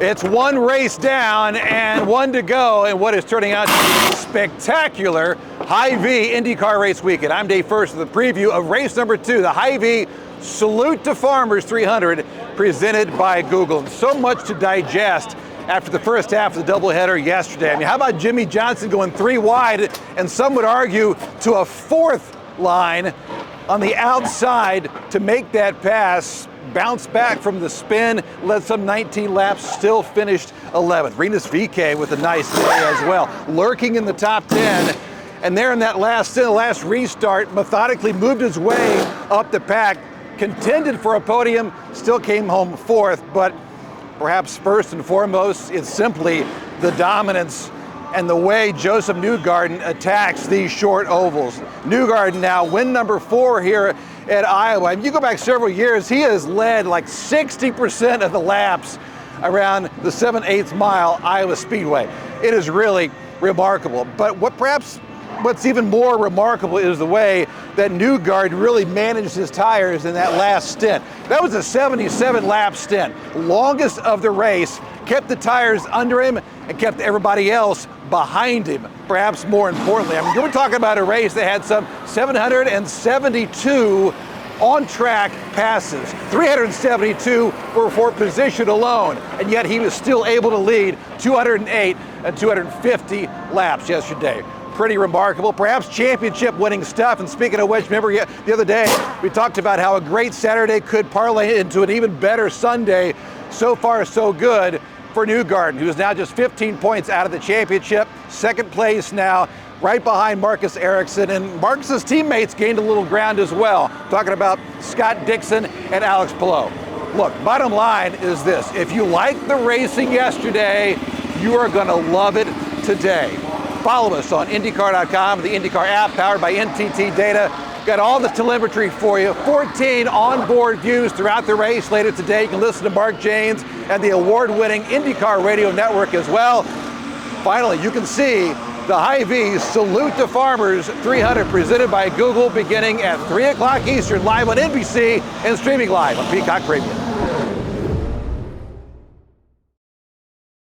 It's one race down and one to go in what is turning out to be a spectacular Hy-Vee IndyCar race weekend. I'm Dave First with a preview of race number 2, the Hy-Vee Salute to Farmers 300, presented by Google. And so much to digest after the first half of the doubleheader yesterday. I mean, how about Jimmie Johnson going 3 wide, and some would argue to a 4th line on the outside to make that pass, bounced back from the spin, led some 19 laps, still finished 11th. Rinus VeeKay with a nice day as well, lurking in the top 10. And there in that last restart, methodically moved his way up the pack, contended for a podium, still came home 4th, but perhaps first and foremost, it's simply the dominance and the way Josef Newgarden attacks these short ovals. Newgarden now win number 4 here at Iowa. And you go back several years, he has led like 60% of the laps around the 7/8 mile Iowa Speedway. It is really remarkable. But what's even more remarkable is the way that Newgarden really managed his tires in that last stint. That was a 77-lap stint, longest of the race, kept the tires under him and kept everybody else behind him, perhaps more importantly. I mean, we're talking about a race that had some 772 on-track passes. 372 were for position alone, and yet he was still able to lead 208 and 250 laps yesterday. Pretty remarkable, perhaps championship-winning stuff. And speaking of which, remember the other day, we talked about how a great Saturday could parlay into an even better Sunday. So far, so good for Newgarden, who is now just 15 points out of the championship, 2nd place now, right behind Marcus Ericsson. And Marcus's teammates gained a little ground as well, talking about Scott Dixon and Alex Palou. Look, bottom line is this: if you liked the racing yesterday, you are going to love it today. Follow us on IndyCar.com, the IndyCar app powered by NTT Data. Got all the telemetry for you. 14 onboard views throughout the race later today. You can listen to Mark Jaynes and the award-winning IndyCar Radio Network as well. Finally, you can see the Hy-Vee Salute to Farmers 300 presented by Google beginning at 3 o'clock Eastern, live on NBC and streaming live on Peacock Premium.